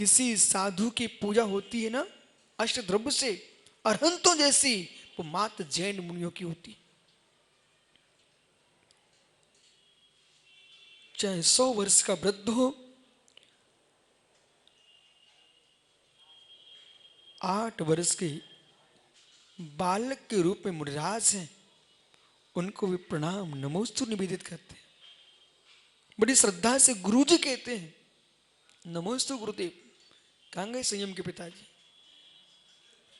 किसी साधु की पूजा होती है ना अष्टद्रव्य से अरहंतों जैसी, वो मात्र जैन मुनियों की होती। चाहे 100 वर्ष का वृद्ध हो, 8 वर्ष के बालक के रूप में मुनिराज हैं, उनको भी प्रणाम नमोस्तु निवेदित करते हैं। बड़ी श्रद्धा से गुरुजी कहते हैं नमोस्तु गुरुदेव। कहाँ गए संयम के पिताजी?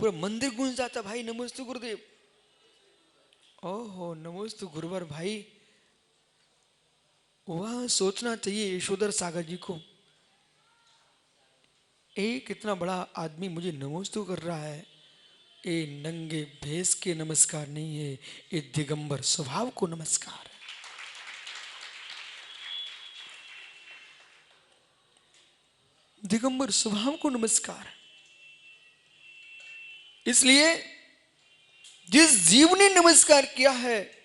पूरा मंदिर गूंज जाता, भाई नमोस्तु गुरुदेव। ओहो नमोस्तु गुरुवर भाई। वह सोचना चाहिए यशोधर सागर जी को, एक इतना बड़ा आदमी मुझे नमोस्तु कर रहा है, ये नंगे भेष के नमस्कार नहीं है, ये दिगंबर स्वभाव को नमस्कार है। दिगंबर स्वभाव को नमस्कार है। इसलिए जिस जीव ने नमस्कार किया है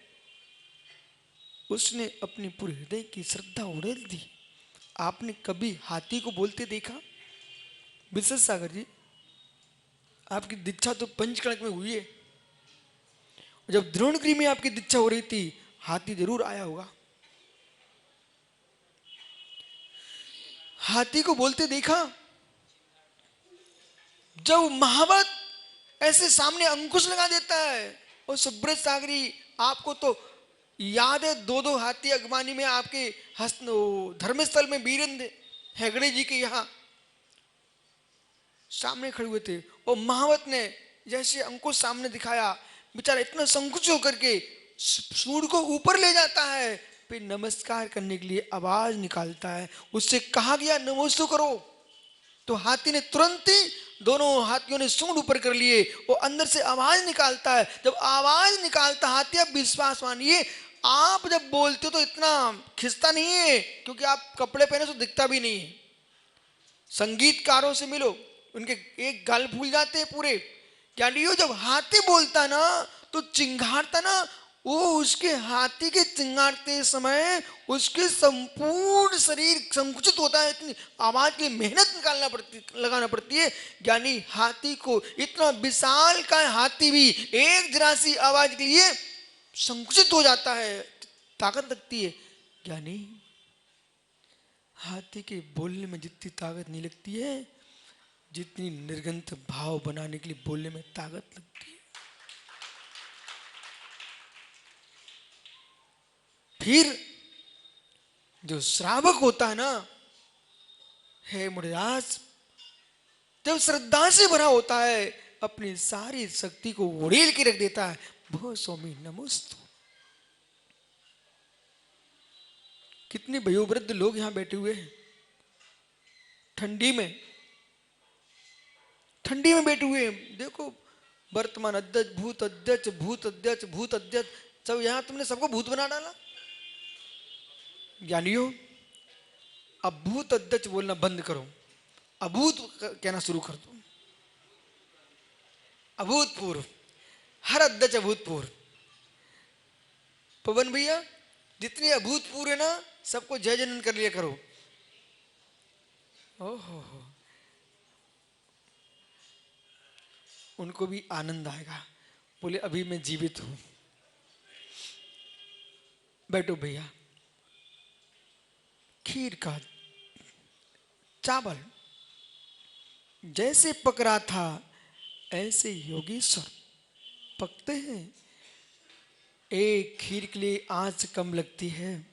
उसने अपनी पूरे हृदय की श्रद्धा उड़ेल दी। आपने कभी हाथी को बोलते देखा? विशेष सागर जी, आपकी दीक्षा तो पंचकणक में हुई है, जब द्रोणगिरी में आपकी दीक्षा हो रही थी हाथी जरूर आया होगा। हाथी को बोलते देखा? जब महावत ऐसे सामने अंकुश लगा देता है, और सुब्रत सागरी आपको तो याद है, 2-2 हाथी अगवानी में आपके हस्त धर्मस्थल में वीरेंद्र हेगड़े जी के यहाँ सामने खड़े हुए थे, और महावत ने जैसे अंकुश सामने दिखाया, बेचारा इतना संकुच होकर के सूर्य को ऊपर ले जाता है, फिर नमस्कार करने के लिए आवाज निकालता है। उससे कहा गया नमोस्तु करो, तो हाथी ने तुरंत ही, दोनों हाथियों ने सूंड ऊपर कर लिए, वो अंदर से आवाज निकालता है। जब आवाज निकालता हाथी, आप विश्वास मानिए, आप जब बोलते हो तो इतना खिंचता नहीं है, क्योंकि आप कपड़े पहने तो दिखता भी नहीं है। संगीतकारों से मिलो, उनके एक गाल फूल जाते हैं पूरे। क्या लियो, जब हाथी बोलता ना तो चिंगारता ना, वो उसके हाथी के चिंगारते समय उसके संपूर्ण शरीर संकुचित होता है, इतनी आवाज के लिए मेहनत लगाना पड़ती है। यानी हाथी को इतना विशाल का हाथी भी एक जरा सी आवाज के लिए संकुचित हो जाता है, ताकत लगती है। यानी हाथी के बोलने में जितनी ताकत नहीं लगती है, जितनी निर्गंथ भाव बनाने के लिए बोलने में ताकत लगती है। फिर जो श्रावक होता है ना, हे मुनिराज, जब श्रद्धा से भरा होता है, अपनी सारी शक्ति को उड़ेल के रख देता है, भो स्वामी नमोस्तु। कितने वयोवृद्ध लोग यहां बैठे हुए हैं, ठंडी में बैठे हुए हैं। देखो, वर्तमान अध्यक्ष, भूत अध्यक्ष, भूत अध्यक्ष, भूत अध्यक्ष, सब यहां तुमने सबको भूत बना डाला। ज्ञानियों, अब भूत अध्यक्ष बोलना बंद करो, अभूत कहना शुरू कर दो। अभूतपूर्व, हर अध्यक्ष अभूतपूर्व। पवन भैया, जितनी अभूतपूर्व है ना, सबको जय जनन कर लिया करो। ओहो, उनको भी आनंद आएगा, बोले अभी मैं जीवित हूं। बैठो भैया। खीर का चावल जैसे पक रहा था, ऐसे योगेश्वर पकते हैं। एक खीर के लिए आंच कम लगती है,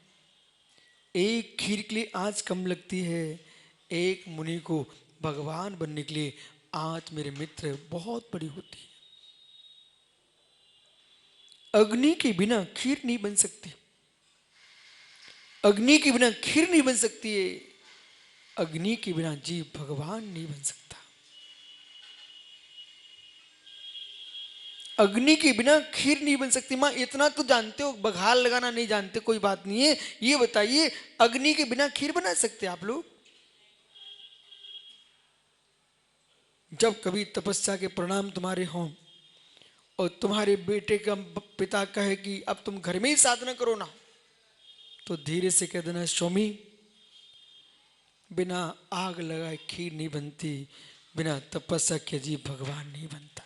एक खीर के लिए आंच कम लगती है। एक मुनि को भगवान बनने के लिए आंच, मेरे मित्र, बहुत बड़ी होती है। अग्नि के बिना खीर नहीं बन सकती, अग्नि के बिना खीर नहीं बन सकती है, अग्नि के बिना जीव भगवान नहीं बन सकता। अग्नि के बिना खीर नहीं बन सकती। मां इतना तो जानते हो, बघार लगाना नहीं जानते कोई बात नहीं है, ये बताइए अग्नि के बिना खीर बना सकते आप लोग? जब कभी तपस्या के परिणाम तुम्हारे हों और तुम्हारे बेटे का पिता कहे कि अब तुम घर में ही साधना करो ना, तो धीरे से कह देना, स्वामी बिना आग लगाए खीर नहीं बनती, बिना तपस्या के जी भगवान नहीं बनता।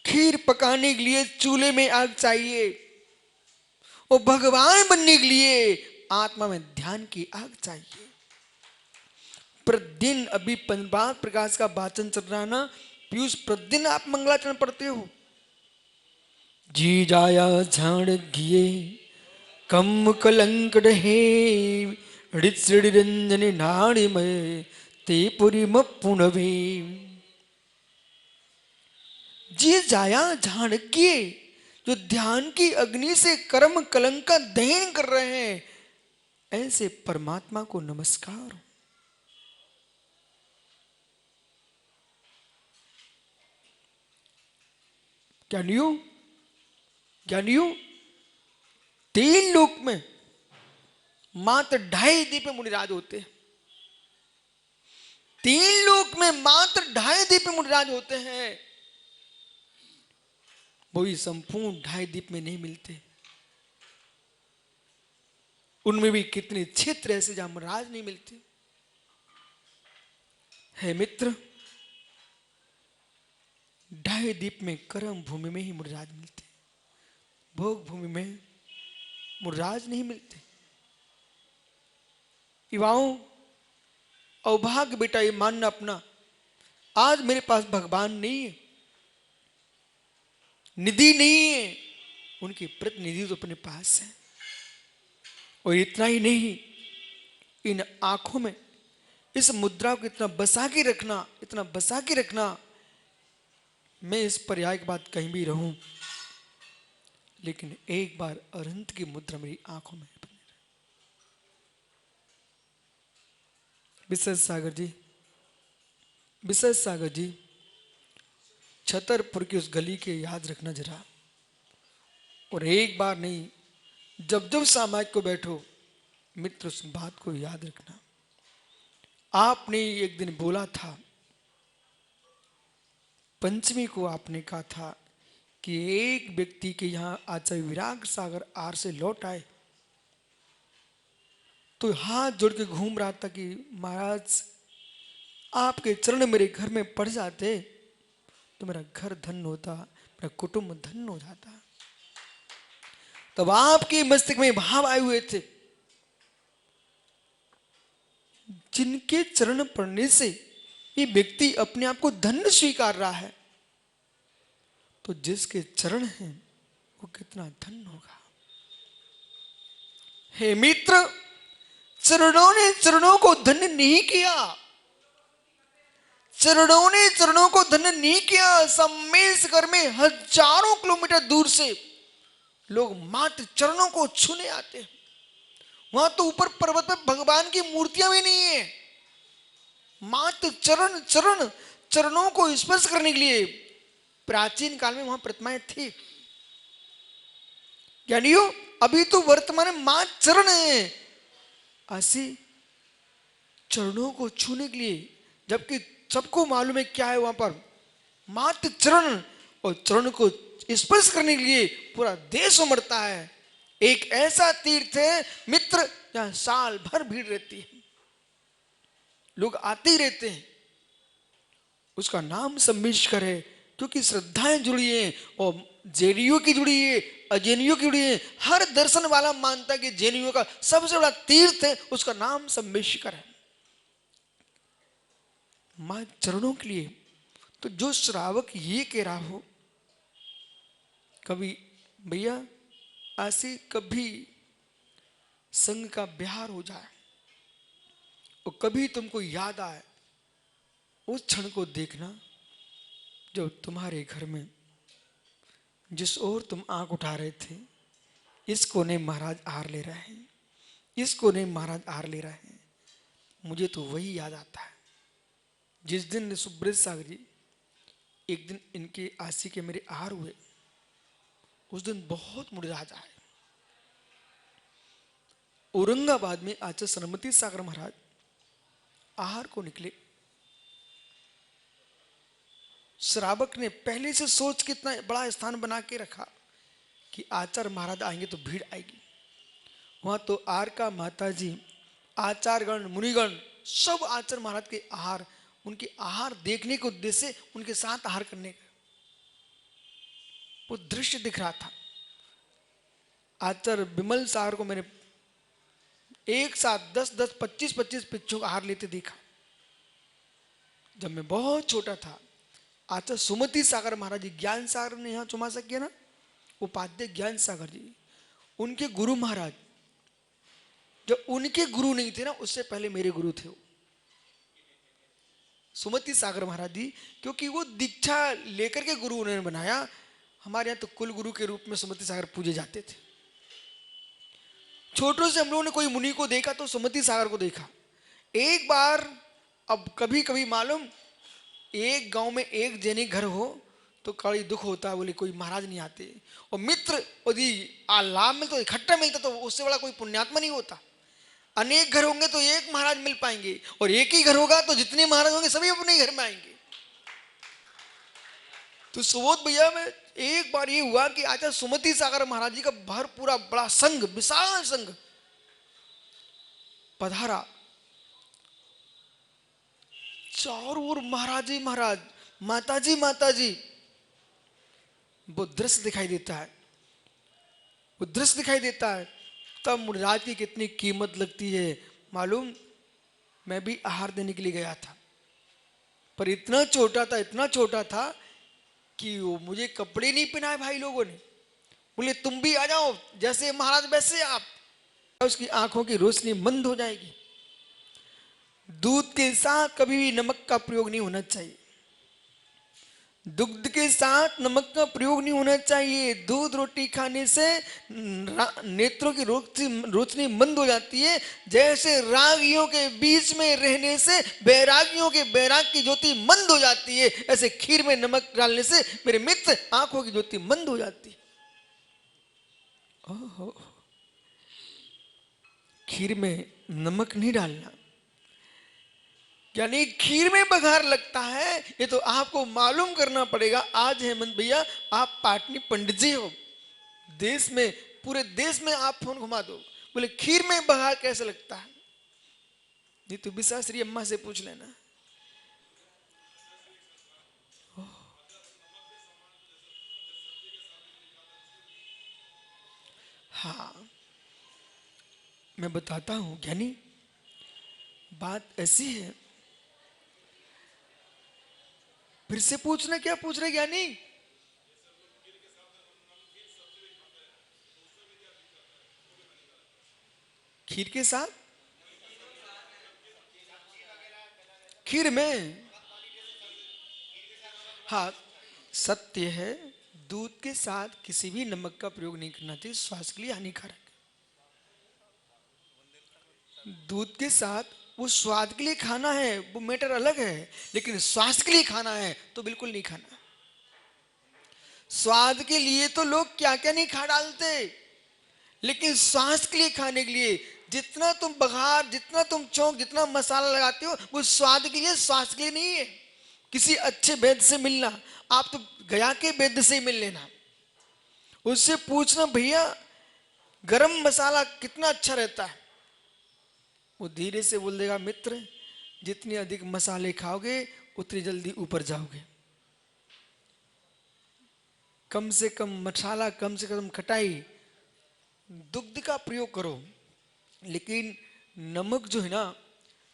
खीर पकाने के लिए चूल्हे में आग चाहिए, और भगवान बनने के लिए आत्मा में ध्यान की आग चाहिए। प्रतिदिन अभी पंचभाग प्रकाश का वाचन चल रहा ना पीयूष, प्रतिदिन आप मंगलाचरण पढ़ते हो। जी जाया झाड़ गिए कम कलंक रहे, ऋण रंजन नाड़ी में ते पुरी मुनवे। जी जाया झाड़ गिए, जो ध्यान की अग्नि से कर्म कलंक का दहन कर रहे हैं, ऐसे परमात्मा को नमस्कार। ज्ञानियों, ज्ञानियों, 3 लोक में मात्र 2.5 दीप में मुनिराज होते हैं। 3 लोक में मात्र 2.5 दीप में मुनिराज होते हैं। वही संपूर्ण 2.5 दीप में नहीं मिलते। उनमें भी कितने क्षेत्र ऐसे जहां मुनिराज नहीं मिलते। है मित्र, 2.5 दीप में कर्म भूमि में ही मुनिराज मिलते, भोग भूमि में मुनिराज नहीं मिलते। युवाओं, अभाग्य बेटा ये मानना अपना, आज मेरे पास भगवान नहीं है, निधि नहीं है, उनकी प्रतिनिधि तो अपने पास है। और इतना ही नहीं, इन आंखों में इस मुद्रा को इतना बसा के रखना, इतना बसा के रखना, मैं इस पर्याय के बाद कहीं भी रहूं, लेकिन एक बार अनंत की मुद्रा मेरी आंखों में बनी रहे। विशेष सागर जी, विशेष सागर जी, छतरपुर की उस गली के याद रखना जरा। और एक बार नहीं, जब जब सामाजिक को बैठो मित्र, उस बात को याद रखना। आपने एक दिन बोला था, पंचमी को आपने कहा था कि एक व्यक्ति के यहां आचार्य विराग सागर आर से लौट आए तो हाथ जोड़ के घूम रहा था कि महाराज आपके चरण मेरे घर में पड़ जाते तो मेरा घर धन्य होता, मेरा कुटुंब धन्य हो जाता। तब आपके मस्तिष्क में भाव आए हुए थे, जिनके चरण पड़ने से ये व्यक्ति अपने आप को धन्य स्वीकार रहा है, तो जिसके चरण हैं वो कितना धन्य होगा। हे मित्र, चरणों ने चरणों को धन्य नहीं किया, चरणों ने चरणों को धन्य नहीं किया। सम्मेलकर में हजारों किलोमीटर दूर से लोग मात्र चरणों को छूने आते हैं। वहां तो ऊपर पर्वत पर भगवान की मूर्तियां भी नहीं है, मात्र चरण चरण चरणों को स्पर्श करने के लिए प्राचीन काल में वहां प्रतिमाएं थी। ज्ञानियों, अभी तो वर्तमान में मात्र चरण है, ऐसी चरणों को छूने के लिए, जबकि सबको मालूम है क्या है वहां पर, मात्र चरण, और चरण को स्पर्श करने के लिए पूरा देश उमड़ता है। एक ऐसा तीर्थ है मित्र जहां साल भर भीड़ रहती है, लोग आते ही रहते हैं। उसका नाम सम्मिश्कर है, क्योंकि श्रद्धाएं जुड़ी हैं, और जैनियों की जुड़ी है, अजैनियों की जुड़ी है। हर दर्शन वाला मानता है कि जैनियों का सबसे बड़ा तीर्थ है, उसका नाम सम्मिश्कर है। मां चरणों के लिए तो जो श्रावक ये कह रहा हो, कभी भैया ऐसी कभी संग का बिहार हो जाए और कभी तुमको याद आए, उस क्षण को देखना जब तुम्हारे घर में जिस ओर तुम आंख उठा रहे थे, इस कोने महाराज आहार ले रहे हैं, इस कोने महाराज आहार ले रहे हैं। मुझे तो वही याद आता है जिस दिन सुब्रत सागर जी, एक दिन इनके आशी के मेरे आहार हुए, उस दिन बहुत मुड़राज आए। औरंगाबाद में आचार्य सरस्वती सागर महाराज आहार को निकले। श्रावक ने पहले से सोच कितना बड़ा स्थान बना के रखा, कि आचार्य महाराज आएंगे तो भीड़ आएगी। वहां तो आर का माता जी, आचार्यगण, मुनिगण सब आचार्य महाराज के आहार, उनके आहार देखने के उद्देश्य से उनके साथ आहार करने का वो दृश्य दिख रहा था। आचार्य विमल सागर को मैंने एक साथ 10-10, 25-25 पिच्छों का आहार लेते देखा जब मैं बहुत छोटा था। आचार्य सुमति सागर महाराज जी, ज्ञान सागर ने यहाँ चुमासा किया ना, उपाध्याय ज्ञान सागर जी, उनके गुरु महाराज, जो उनके गुरु नहीं थे ना, उससे पहले मेरे गुरु थे वो सुमति सागर महाराज जी, क्योंकि वो दीक्षा लेकर के गुरु उन्होंने बनाया। हमारे यहाँ तो कुल गुरु के रूप में सुमति सागर पूजे जाते थे। छोटों से हम लोगों ने कोई मुनि को देखा तो सुमति सागर को देखा। एक बार, अब कभी कभी मालूम, एक गांव में एक जैनिक घर हो तो कड़ी दुख होता है, बोले कोई महाराज नहीं आते, और मित्र यदि लाभ में तो इकट्ठा मिलता तो उससे बड़ा कोई पुण्यात्मा नहीं होता। अनेक घर होंगे तो एक महाराज मिल पाएंगे, और एक ही घर होगा तो जितने महाराज होंगे सभी अपने घर में आएंगे। तो सुबोध भैया में एक बार ये हुआ कि आचार्य सुमति सागर महाराज जी का भर पूरा बड़ा संघ, विशाल संघ पधारा। चारों ओर महाराज ही महाराज, माताजी माताजी, वो दृश्य दिखाई देता है, वो दृश्य दिखाई देता है। तब मुनिराज की कितनी कीमत लगती है मालूम। मैं भी आहार देने के लिए गया था, पर इतना छोटा था, इतना छोटा था कि वो मुझे कपड़े नहीं पहनाए भाई लोगों ने। बोले तुम भी आ जाओ, जैसे महाराज वैसे आप। उसकी आंखों की रोशनी मंद हो जाएगी। दूध के साथ कभी भी नमक का प्रयोग नहीं होना चाहिए, दुग्ध के साथ नमक का प्रयोग नहीं होना चाहिए। दूध रोटी खाने से नेत्रों की रोशनी मंद हो जाती है, जैसे रागियों के बीच में रहने से बैरागियों के बैराग की ज्योति मंद हो जाती है, ऐसे खीर में नमक डालने से मेरे मित्र आंखों की ज्योति मंद हो जाती है। ओहो, खीर में नमक नहीं डालना, यानी खीर में बघार लगता है, ये तो आपको मालूम करना पड़ेगा। आज हेमंत भैया आप पाटनी पंडित जी हो, देश में, पूरे देश में आप फोन घुमा दो, बोले खीर में बघार कैसे लगता है, ये तो विशाश्री अम्मा से पूछ लेना। हाँ, मैं बताता हूं ज्ञानी, बात ऐसी है। फिर से पूछना, क्या पूछ रहे ज्ञानी? खीर के साथ, खीर में, हाँ सत्य है, दूध के साथ किसी भी नमक का प्रयोग नहीं करना चाहिए, स्वास्थ्य के लिए हानिकारक। दूध के साथ वो स्वाद के लिए खाना है, वो मैटर अलग है, लेकिन स्वास्थ्य के लिए खाना है तो बिल्कुल नहीं खाना। स्वाद के लिए तो लोग क्या क्या नहीं खा डालते, लेकिन स्वास्थ्य के लिए खाने के लिए जितना तुम बघार, जितना तुम चौंक, जितना मसाला लगाते हो, वो स्वाद के लिए, स्वास्थ्य के लिए नहीं है। किसी अच्छे वैद्य से मिलना, आप तो गया के वैद्य से ही मिल लेना, उससे पूछना भैया गरम मसाला कितना अच्छा रहता है, वो धीरे से बोल देगा मित्र जितने अधिक मसाले खाओगे उतनी जल्दी ऊपर जाओगे। कम से कम मसाला, कम से कम खटाई, दुग्ध का प्रयोग करो, लेकिन नमक जो है ना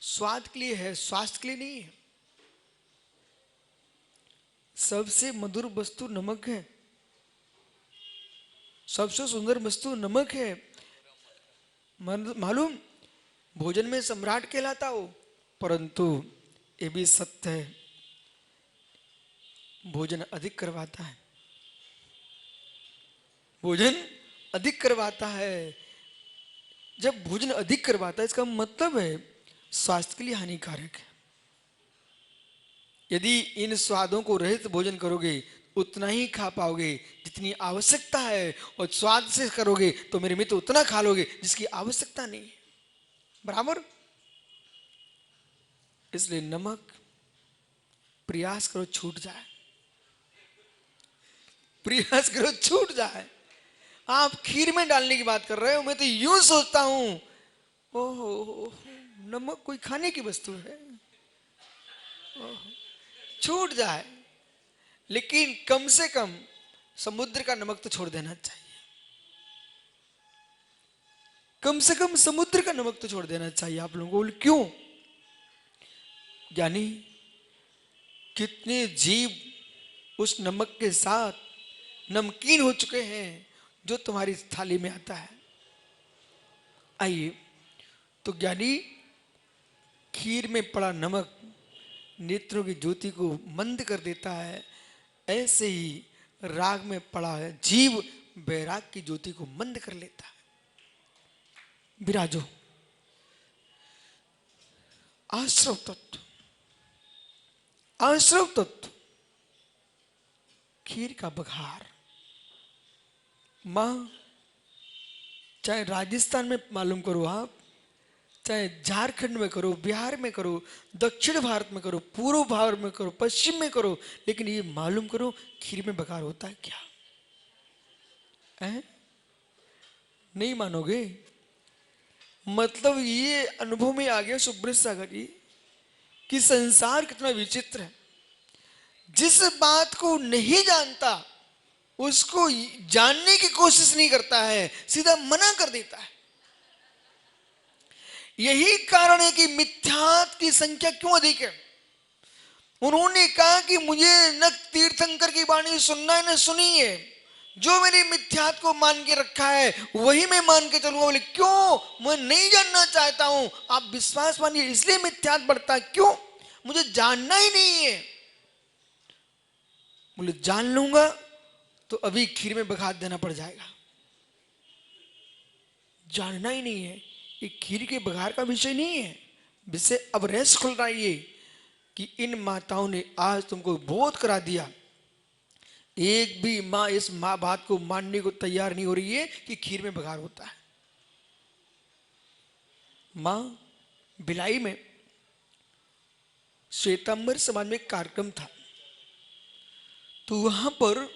स्वाद के लिए है, स्वास्थ्य के लिए नहीं है। सबसे मधुर वस्तु नमक है, सबसे सुंदर वस्तु नमक है। मालूम, भोजन में सम्राट कहलाता हो, परंतु ये भी सत्य है, भोजन अधिक करवाता है, भोजन अधिक करवाता है। जब भोजन अधिक करवाता है इसका मतलब है स्वास्थ्य के लिए हानिकारक है। यदि इन स्वादों को रहित भोजन करोगे उतना ही खा पाओगे जितनी आवश्यकता है, और स्वाद से करोगे तो मेरे मित्र उतना खा लोगे जिसकी आवश्यकता नहीं है, बराबर। इसलिए नमक प्रयास करो छूट जाए, प्रयास करो छूट जाए। आप खीर में डालने की बात कर रहे हो, मैं तो यूं सोचता हूं ओहो, नमक कोई खाने की वस्तु है, छूट जाए, लेकिन कम से कम समुद्र का नमक तो छोड़ देना चाहिए। कम से कम समुद्र का नमक तो छोड़ देना चाहिए आप लोगों को। क्यों? यानी कितने जीव उस नमक के साथ नमकीन हो चुके हैं जो तुम्हारी थाली में आता है। आइए, तो ज्ञानी खीर में पड़ा नमक नेत्रों की ज्योति को मंद कर देता है, ऐसे ही राग में पड़ा है जीव बैराग की ज्योति को मंद कर लेता है। विराजो आश्रव तत्व, आश्रव तत्व, खीर का बघार। मां, चाहे राजस्थान में मालूम करो आप, चाहे झारखंड में करो, बिहार में करो, दक्षिण भारत में करो, पूर्व भारत में करो, पश्चिम में करो, लेकिन ये मालूम करो खीर में बघार होता है क्या है? नहीं मानोगे? मतलब ये अनुभव में आ गया सुब्रत सागर जी कि संसार कितना विचित्र है। जिस बात को नहीं जानता उसको जानने की कोशिश नहीं करता है, सीधा मना कर देता है। यही कारण है कि मिथ्यात्व की संख्या क्यों अधिक है। उन्होंने कहा कि मुझे न तीर्थंकर की वाणी सुनना है न सुनी है, जो मेरे मिथ्यात्व को मान के रखा है वही मैं मान के चलूंगा। बोले क्यों? मैं नहीं जानना चाहता हूं। आप विश्वास मानिए, इसलिए मिथ्यात्व बढ़ता है। क्यों? मुझे जानना ही नहीं है। बोले जान लूंगा तो अभी खीर में बघार देना पड़ जाएगा। जानना ही नहीं है, ये खीर के बघार का विषय नहीं है। विषय अब रहस्य खुल रहा है ये कि इन माताओं ने आज तुमको बोध करा दिया। एक भी मां इस मां बात को मानने को तैयार नहीं हो रही है कि खीर में बघार होता है। मां, भिलाई में श्वेतांबर समाज में एक कार्यक्रम था, तो वहां पर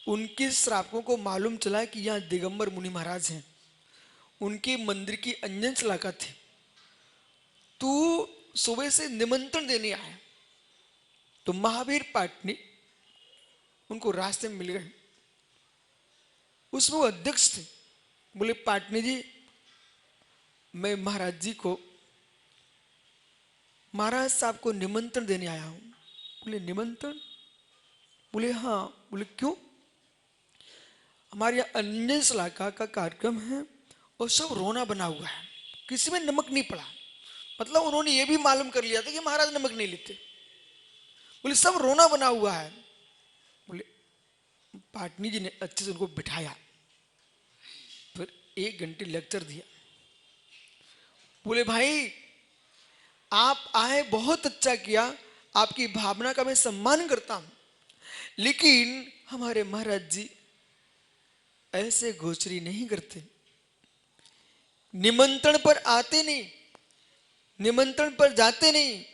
उनके श्रावकों को मालूम चला कि यहाँ दिगंबर मुनि महाराज हैं, उनके मंदिर की अंजन शलाका थी। तो सुबह से निमंत्रण देने आए, तो महावीर पाटनी उनको रास्ते में मिल गए। उसमें वो अध्यक्ष थे। बोले पाटनी जी, मैं महाराज जी को, महाराज साहब को निमंत्रण देने आया हूं। बोले निमंत्रण? बोले हाँ। बोले क्यों? हमारे यहाँ अंजन शलाका का कार्यक्रम है और सब रोना बना हुआ है, किसी में नमक नहीं पड़ा। मतलब उन्होंने ये भी मालूम कर लिया था कि महाराज नमक नहीं लेते। बोले सब रोना बना हुआ है। बोले पाटनी जी ने अच्छे से उनको बिठाया, फिर 1 घंटे लेक्चर दिया। बोले भाई आप आए, बहुत अच्छा किया, आपकी भावना का मैं सम्मान करता हूं, लेकिन हमारे महाराज जी ऐसे गोचरी नहीं करते। निमंत्रण पर आते नहीं, निमंत्रण पर जाते नहीं।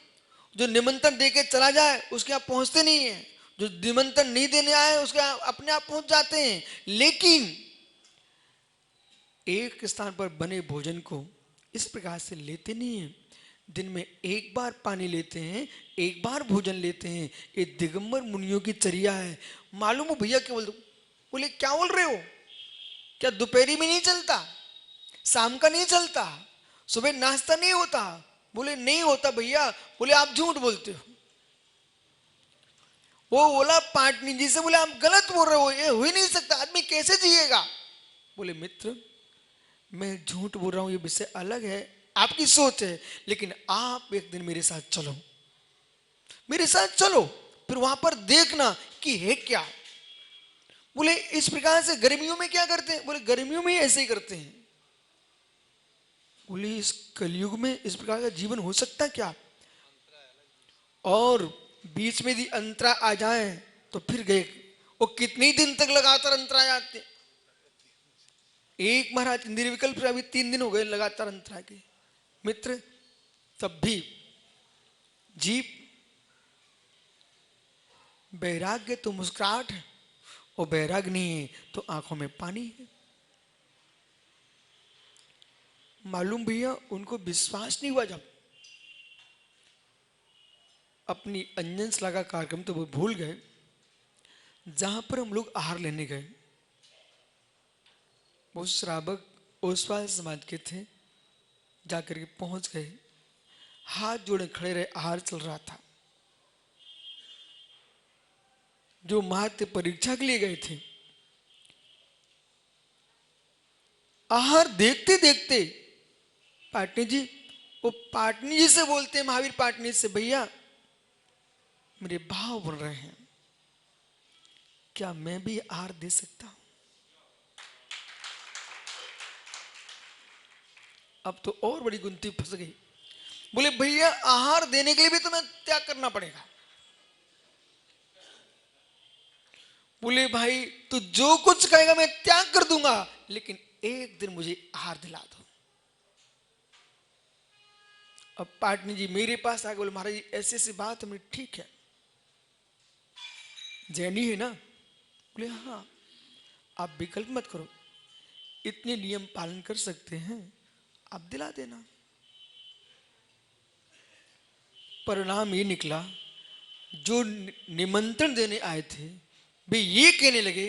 जो निमंत्रण देके चला जाए उसके यहाँ पहुंचते नहीं है, जो निमंत्रण नहीं देने आए उसके यहाँ अपने आप पहुंच जाते हैं। लेकिन एक स्थान पर बने भोजन को इस प्रकार से लेते नहीं है। दिन में एक बार पानी लेते हैं, एक बार भोजन लेते हैं। ये दिगंबर मुनियों की चर्या है। मालूम हो भैया क्या बोल दो? बोले क्या बोल रहे हो? क्या दोपहरी में नहीं चलता, शाम का नहीं चलता, सुबह नाश्ता नहीं होता? बोले नहीं होता भैया। बोले आप झूठ बोलते हो। वो बोला पाटनी जी से, बोले आप गलत बोल रहे हो, ये हो ही नहीं सकता, आदमी कैसे जिएगा? बोले मित्र, मैं झूठ बोल रहा हूं ये विषय अलग है, आपकी सोच है, लेकिन आप एक दिन मेरे साथ चलो, मेरे साथ चलो, फिर वहां पर देखना कि है क्या। बोले इस प्रकार से गर्मियों में क्या करते हैं? बोले गर्मियों में ही ऐसे ही करते हैं। बोले इस कलयुग में इस प्रकार का जीवन हो सकता क्या? और बीच में यदि अंतरा आ जाए तो फिर गए। वो कितने दिन तक लगातार अंतरा आते? एक महाराज निर्विकल्प से अभी 3 दिन हो गए लगातार अंतरा के। मित्र, तब भी जीव वैराग्य तो मुस्कुराहट है, और बैराग नहीं है तो आंखों में पानी है। मालूम भैया उनको विश्वास नहीं हुआ, जब अपनी अंजन सला का कार्यक्रम तो वो भूल गए। जहां पर हम लोग आहार लेने गए, वो श्रावक ओसवाल समाज के थे, जाकर के पहुंच गए, हाथ जोड़े खड़े रहे, आहार चल रहा था। जो महत्व परीक्षा के लिए गए थे, आहार देखते देखते पाटनी जी, वो पाटनी जी से बोलते हैं, महावीर पाटनी से, भैया मेरे भाव बढ़ रहे हैं, क्या मैं भी आहार दे सकता हूं? अब तो और बड़ी गुंथी फंस गई। बोले भैया आहार देने के लिए भी तुम्हें त्याग करना पड़ेगा। बोले भाई तू जो कुछ कहेगा मैं त्याग कर दूंगा, लेकिन एक दिन मुझे आहार दिला दो। अब पाटनी जी मेरे पास आके बोले महाराज जी ऐसी ऐसी बात है। ठीक है, जैनी है ना? बोले हाँ, आप विकल्प मत करो, इतने नियम पालन कर सकते हैं, आप दिला देना। परिणाम ये निकला, जो निमंत्रण देने आए थे वे ये कहने लगे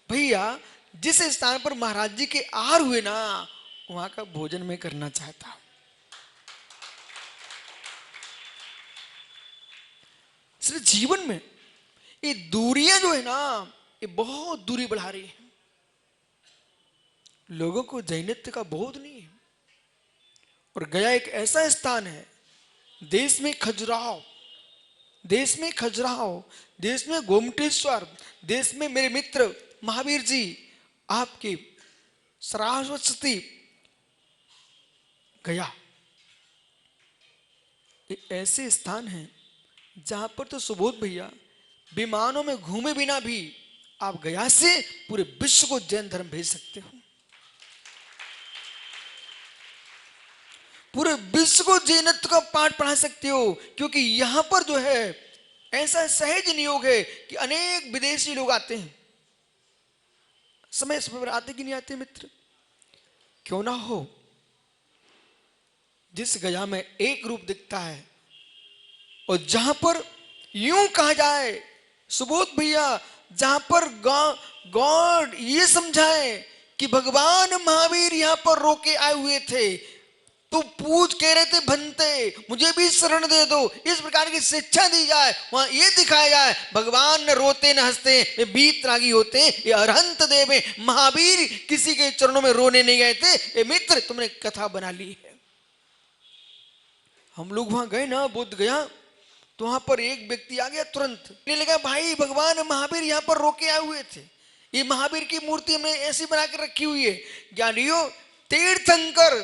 भैया जिस स्थान पर महाराज जी के आहार हुए ना, वहां का भोजन मैं करना चाहता हूं। सिर्फ जीवन में ये दूरियां जो है ना, ये बहुत दूरी बढ़ा रही है। लोगों को जैनित्व का बोध नहीं है। और गया एक ऐसा स्थान है, देश में खजुराहो, देश में खजुराहो, देश में गोमटेश्वर, देश में मेरे मित्र महावीर जी आपके सरस्वती गया, एक ऐसे स्थान है जहां पर तो सुबोध भैया विमानों में घूमे बिना भी आप गया से पूरे विश्व को जैन धर्म भेज सकते हो। पूरे विश्व को जैनत्व का पाठ पढ़ा सकते हो, क्योंकि यहां पर जो है ऐसा सहज नियोग है कि अनेक विदेशी लोग आते हैं। समय समय पर आते कि नहीं आते मित्र? क्यों ना हो, जिस गया में एक रूप दिखता है और जहां पर यूं कहा जाए सुबोध भैया, जहां पर गॉड ये समझाए कि भगवान महावीर यहां पर रोके आए हुए थे, तो पूछ कह रहे थे भंते मुझे भी शरण दे दो, इस प्रकार की शिक्षा दी जाए, वहां ये दिखाया जाए भगवान न रोते न हंसते, वे बीत रागी होते, ये अरहंत देवे। महावीर किसी के चरणों में रोने नहीं गए थे। ये मित्र तुमने कथा बना ली है। हम लोग वहां गए ना बुद्ध गया, तो वहां पर एक व्यक्ति आ गया, तुरंत कहने लगा भाई भगवान महावीर यहाँ पर रोके आए हुए थे, ये महावीर की मूर्ति हमने ऐसी बना कर रखी हुई है। ज्ञानियों, तीर्थंकर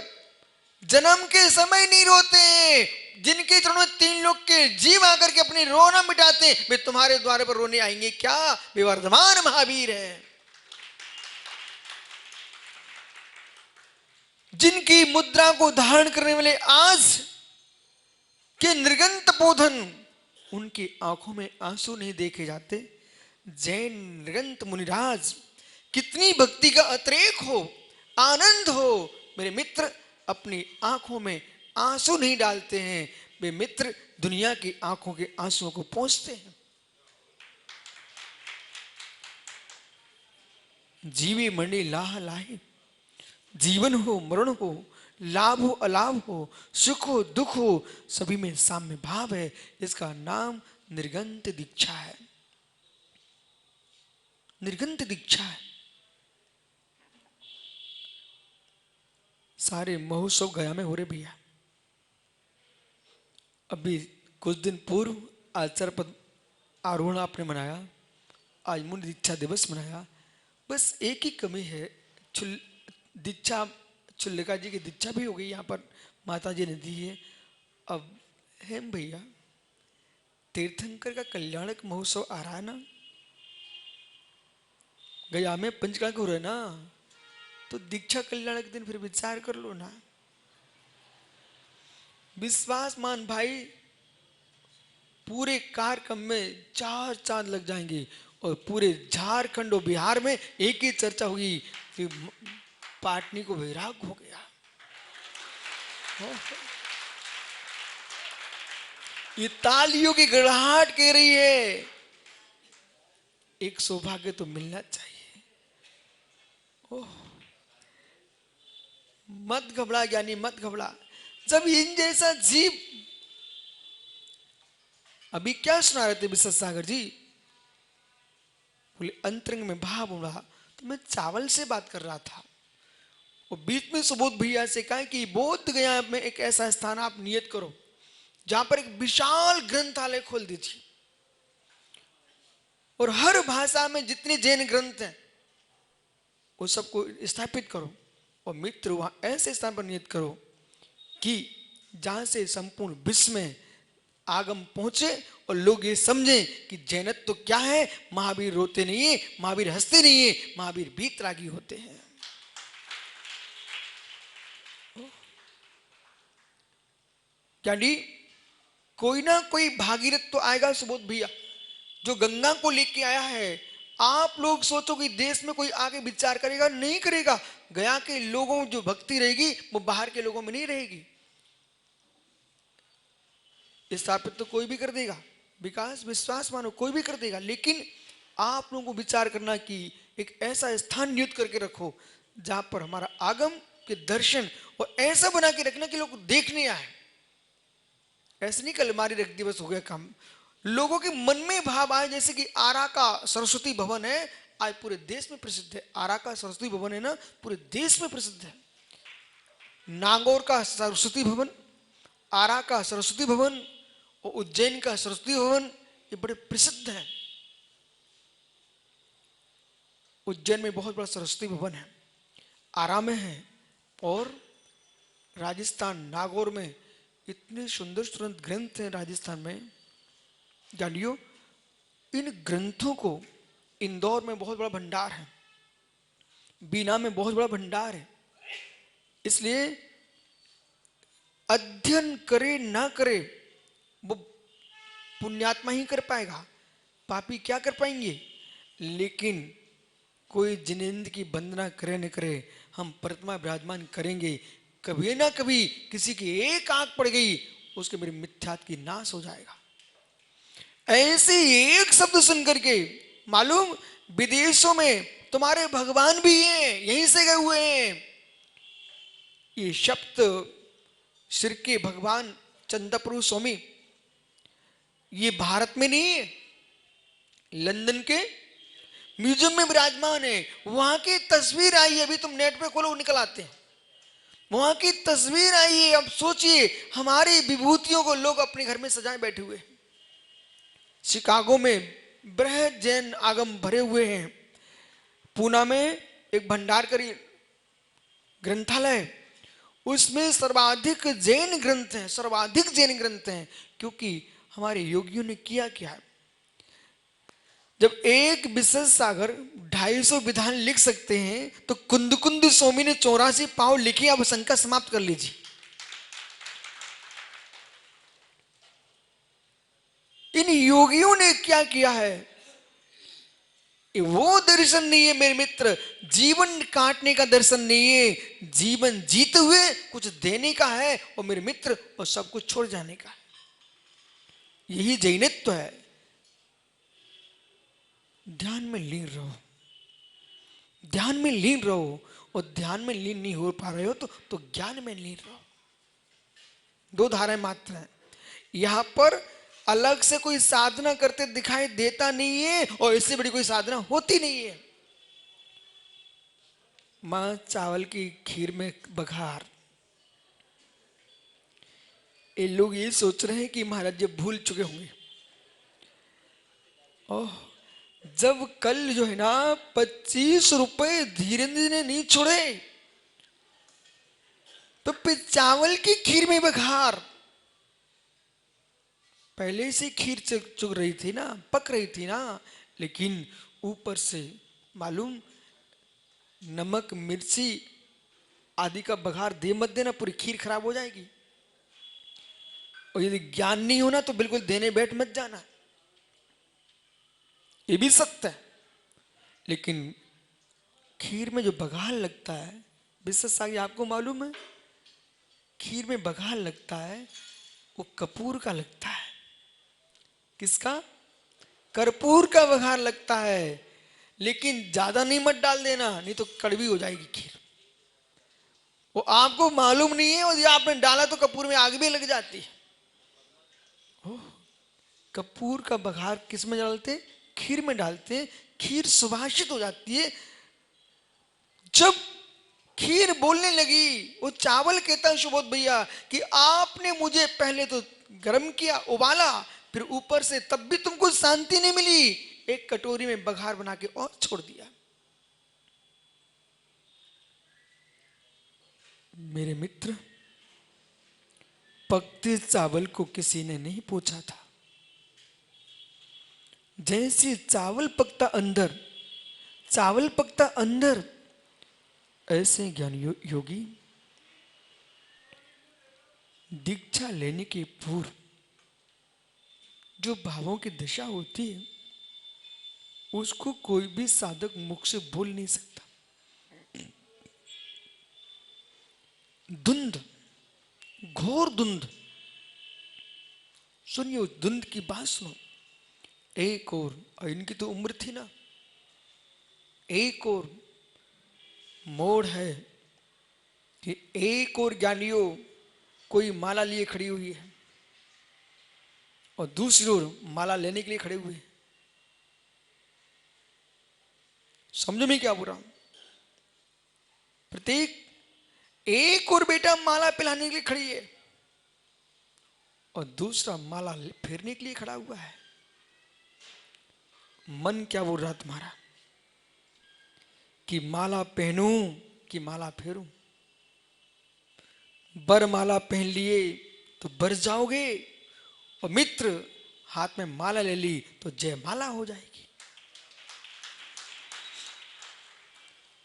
जन्म के समय नहीं रोते, जिनके चरणों में तीन लोग के जीव आकर के अपनी रोना मिटाते, वे तुम्हारे द्वार पर रोने आएंगे क्या? वे वर्धमान महावीर हैं। जिनकी मुद्रा को धारण करने वाले आज के निर्गंत बोधन, उनकी आंखों में आंसू नहीं देखे जाते। जैन निर्गंत मुनिराज कितनी भक्ति का अतिरेक हो, आनंद हो, मेरे मित्र अपनी आंखों में आंसू नहीं डालते हैं। वे मित्र दुनिया की आंखों के आंसुओं को पोंछते हैं। जीवी मणि लाह लाहे, जीवन हो मरण हो, लाभ हो अलाभ हो, सुख हो दुख हो, सभी में साम्य भाव है। इसका नाम निर्गंत दीक्षा है। निर्गंत दीक्षा है। सारे महोत्सव गया में हो रहे भैया। अभी कुछ दिन पूर्व आचार्य पद आरोहण आपने मनाया, आज मुनि दीक्षा दिवस मनाया। बस एक ही कमी है, दीक्षा चुल्लिका जी की दीक्षा भी हो गई, यहाँ पर माता जी ने दी है। अब हेम भैया तीर्थंकर का कल्याणक महोत्सव आ रहा है ना, गया में पंचकाल हो रहा है ना, तो दीक्षा कल्याण के दिन फिर विचार कर लो ना। विश्वास मान भाई, पूरे कार्यक्रम में 4 चांद लग जाएंगे। और पूरे झारखंड और बिहार में एक ही चर्चा हुई कि पाटनी को वैराग हो गया। ये तालियों की गड़ाहट कह रही है एक सौभाग्य तो मिलना चाहिए। ओह, मत घबरा ज्ञानी, मत घबरा। जब इन जैसा जीव, अभी क्या सुना रहे थे विश्व सागर जी? बोले अंतरंग में भाव उड़ा, तो मैं चावल से बात कर रहा था। और बीच में सुबोध भैया से कहा कि बोध गया में एक ऐसा स्थान आप नियत करो जहां पर एक विशाल ग्रंथालय खोल दीजिए और हर भाषा में जितने जैन ग्रंथ हैं वो सबको स्थापित करो। और मित्र वहां ऐसे स्थान पर नियत करो कि जहां से संपूर्ण विश्व में आगम पहुंचे और लोग ये समझें कि जैनत्व तो क्या है। महावीर रोते नहीं है, महावीर हंसते नहीं है, महावीर वीतरागी होते हैं। यानी कोई ना कोई भागीरथ तो आएगा सुबोध भैया, जो गंगा को लेके आया है। आप लोग सोचो कि देश में कोई आगे विचार करेगा? नहीं करेगा। गया के लोगों जो भक्ति रहेगी वो बाहर के लोगों में नहीं रहेगी। स्थापित तो कोई भी कर देगा, विकास विश्वास मानो कोई भी कर देगा, लेकिन आप लोगों को विचार करना कि एक ऐसा स्थान नियुक्त करके रखो जहां पर हमारा आगम के दर्शन, और ऐसा बना के रखना कि लोग देखने आए। ऐसे नहीं कल हमारी रख दिवस हो गया काम, लोगों के मन में भाव आए। जैसे कि आरा का सरस्वती भवन है, आज पूरे देश में प्रसिद्ध है। आरा का सरस्वती भवन है ना, पूरे देश में प्रसिद्ध है। नागौर का सरस्वती भवन, आरा का सरस्वती भवन और उज्जैन का सरस्वती भवन, ये बड़े प्रसिद्ध हैं। उज्जैन में बहुत बड़ा सरस्वती भवन है, आरा में है, और राजस्थान नागौर में इतने सुंदर सुंदर ग्रंथ हैं। राजस्थान में जानियो, इन ग्रंथों को इंदौर में बहुत बड़ा भंडार है, बीना में बहुत बड़ा भंडार है। इसलिए अध्ययन करे ना करे वो पुण्यात्मा ही कर पाएगा, पापी क्या कर पाएंगे। लेकिन कोई जिनेंद्र की वंदना करे न करे, हम परमात्मा विराजमान करेंगे। कभी ना कभी किसी की एक आंख पड़ गई, उसके मेरे मिथ्यात्व की नाश हो जाएगा। ऐसे एक शब्द सुन करके मालूम विदेशों में तुम्हारे भगवान भी हैं, यहीं से गए हुए हैं। ये शब्द सिर के भगवान चंद्रप्रभु स्वामी ये भारत में नहीं है, लंदन के म्यूजियम में विराजमान है। वहां की तस्वीर आई है, अभी तुम नेट पे खोलो निकल आते हैं, वहां की तस्वीर आई है। अब सोचिए हमारी विभूतियों को लोग अपने घर में सजाए बैठे हुए। शिकागो में बृहद जैन आगम भरे हुए हैं। पूना में एक भंडारकरी ग्रंथालय, उसमें सर्वाधिक जैन ग्रंथ हैं, सर्वाधिक जैन ग्रंथ हैं। क्योंकि हमारे योगियों ने किया क्या है, जब एक विश्व सागर 250 विधान लिख सकते हैं तो कुंद कुंद स्वामी ने 84 पाव लिखे। अब शंका समाप्त कर लीजिए। इन योगियों ने क्या किया है, वो दर्शन नहीं है मेरे मित्र, जीवन काटने का दर्शन नहीं है, जीवन जीते हुए कुछ देने का है। और मेरे मित्र और सब कुछ छोड़ जाने का है। यही जैनित्व है। ध्यान में लीन रहो, ध्यान में लीन रहो। और ध्यान में लीन नहीं हो पा रहे हो तो ज्ञान में लीन रहो। 2 धाराएं मात्र हैं। यहां पर अलग से कोई साधना करते दिखाई देता नहीं है, और इससे बड़ी कोई साधना होती नहीं है। मां चावल की खीर में बघार। ये लोग ये सोच रहे हैं कि महाराज जी भूल चुके होंगे। ओह, जब कल जो है ना 25 रुपए धीरेन्द्र ने नहीं छोड़े, तो फिर चावल की खीर में बघार। पहले से खीर चुग रही थी ना, पक रही थी ना, लेकिन ऊपर से मालूम नमक मिर्ची आदि का बघार दे मत देना, पूरी खीर खराब हो जाएगी। और यदि ज्ञान नहीं होना तो बिल्कुल देने बैठ मत जाना। ये भी सत्य है। लेकिन खीर में जो बघार लगता है, विशेष आगे आपको मालूम है, खीर में बघार लगता है वो कपूर का लगता है। किसका? कर्पूर का बघार लगता है। लेकिन ज्यादा नहीं मत डाल देना, नहीं तो कड़वी हो जाएगी खीर। वो आपको मालूम नहीं है, और ये आपने डाला तो कपूर में आग भी लग जाती है। कपूर का बघार किस में डालते? खीर में डालते हैं, खीर सुभाषित हो जाती है। जब खीर बोलने लगी, वो चावल कहता है सुबोध भैया कि आपने मुझे पहले तो गर्म किया, उबाला, फिर ऊपर से तब भी तुमको शांति नहीं मिली, एक कटोरी में बघार बना के और छोड़ दिया। मेरे मित्र, पकते चावल को किसी ने नहीं पूछा था। जैसे चावल पकता अंदर, चावल पकता अंदर, ऐसे ज्ञान योगी दीक्षा लेने के पूर्व जो भावों की दशा होती है, उसको कोई भी साधक मुख से बोल नहीं सकता। धुंध, घोर धुंध। सुनिए उस धुंध की बात सुनो। एक और इनकी तो उम्र थी ना, एक और मोड़ है कि एक और ज्ञानियों कोई माला लिए खड़ी हुई है और दूसरी ओर माला लेने के लिए खड़े हुए हैं। समझो मैं क्या बोल रहा हूं? प्रत्येक एक और बेटा माला पिलाने के लिए खड़ी है और दूसरा माला फेरने के लिए खड़ा हुआ है। मन क्या बोल रहा तुम्हारा कि माला पहनूं कि माला फेरूं? बर माला पहन लिए तो बर जाओगे, और मित्र हाथ में माला ले ली तो जय माला हो जाएगी।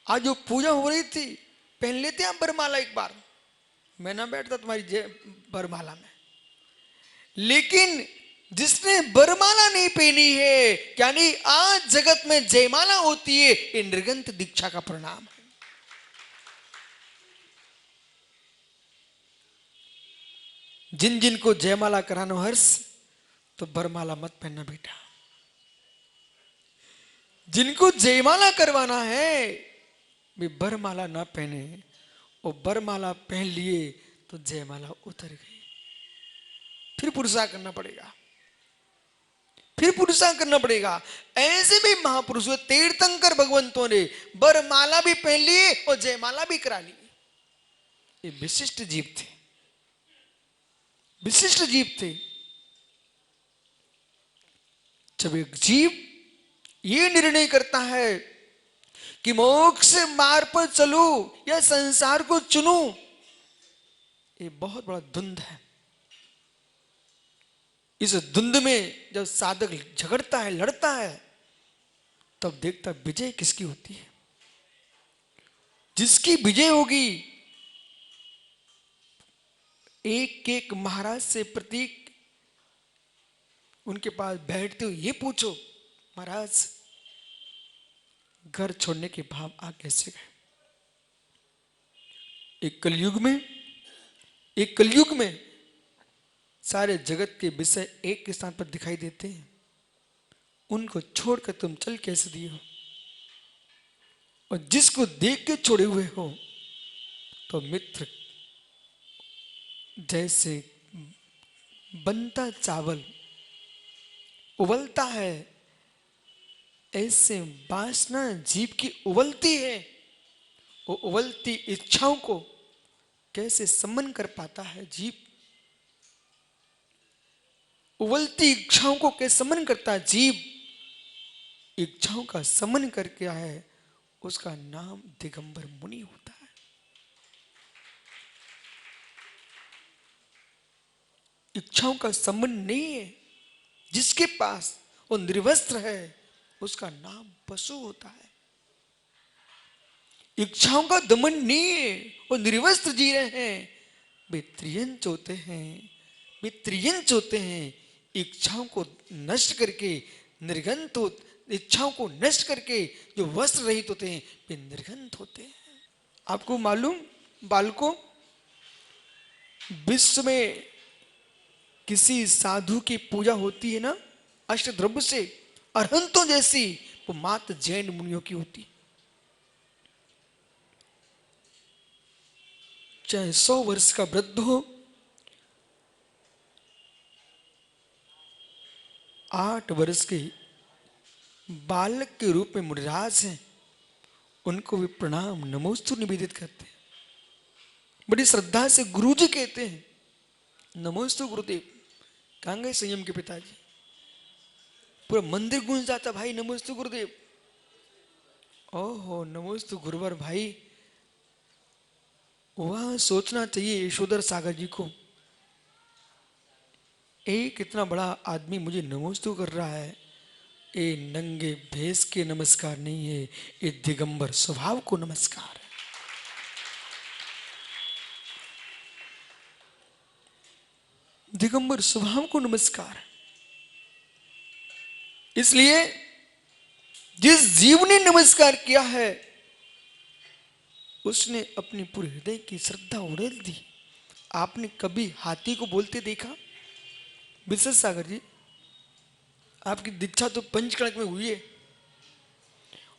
आज जो पूजा हो रही थी, पहन लेते आप बरमाला एक बार, मैं ना बैठता तुम्हारी जय बरमाला में। लेकिन जिसने बरमाला नहीं पहनी है, यानी आज जगत में जयमाला होती है, ये निर्गंत दीक्षा का परिणाम है। जिन जिन को जयमाला कराना हर्ष, तो बरमाला मत पहनना बेटा। जिनको जयमाला करवाना है वे बरमाला ना पहने, और बरमाला पहन लिए तो जयमाला उतर गई। फिर पुरुषा करना पड़ेगा, फिर पुरुषा करना पड़ेगा। ऐसे भी महापुरुष हुए, तीर्थंकर भगवंतों ने बरमाला भी पहन ली और जयमाला भी करा ली। ये विशिष्ट जीव थे, विशिष्ट जीव थे। जब एक जीव ये निर्णय करता है कि मोक्ष मार्ग पर चलूं या संसार को चुनूं, ये बहुत बड़ा द्वंद है। इस द्वंद में जब साधक झगड़ता है, लड़ता है, तब देखता विजय किसकी होती है। जिसकी विजय होगी, एक एक महाराज से प्रतीक उनके पास बैठते हुए ये पूछो, महाराज घर छोड़ने के भाव आ कैसे गए? एक कलयुग में सारे जगत के विषय एक स्थान पर दिखाई देते हैं, उनको छोड़कर तुम चल कैसे दिए हो? और जिसको देख के छोड़े हुए हो, तो मित्र जैसे बनता चावल उबलता है, ऐसे वासना जीव की उबलती है। वो उबलती इच्छाओं को कैसे समन कर पाता है जीव? उबलती इच्छाओं को कैसे समन करता है जीव? इच्छाओं का समन करके है, उसका नाम दिगंबर मुनि होता है। इच्छाओं का समन नहीं है, जिसके पास वो निर्वस्त्र है, उसका नाम पशु होता है। इच्छाओं का दमन नहीं है, वो निर्वस्त्र जी रहे हैं, वे त्रियंच होते हैं, वे त्रियंच होते हैं। इच्छाओं को नष्ट करके निर्गंत इच्छाओं को नष्ट करके जो वस्त्र रहित होते हैं वे निर्गंध होते हैं। आपको मालूम बालकों, विश्व में किसी साधु की पूजा होती है ना अष्टद्रव्य से, अरहंतों जैसी, वो मात्र जैन मुनियों की होती है। चाहे 100 वर्ष का वृद्ध हो, 8 वर्ष के बालक के रूप में मुनिराज हैं, उनको भी प्रणाम नमोस्तु निवेदित करते हैं। बड़ी श्रद्धा से गुरुजी कहते हैं नमोस्तु गुरुदेव। कहाँ गए संयम के पिताजी? पूरा मंदिर गूंज जाता भाई नमोस्तु गुरुदेव। ओहो नमोस्तु गुरुवर भाई। वह सोचना चाहिए यशोधर सागर जी को, एक इतना बड़ा आदमी मुझे नमोस्तु कर रहा है, ये नंगे भेष के नमस्कार नहीं है, ये दिगंबर स्वभाव को नमस्कार है। दिगंबर स्वभाव को नमस्कार। इसलिए जिस जीव ने नमस्कार किया है उसने अपनी पूरे हृदय की श्रद्धा उड़ेल दी। आपने कभी हाथी को बोलते देखा? विशेष सागर जी, आपकी दीक्षा तो पंचकणक में हुई है,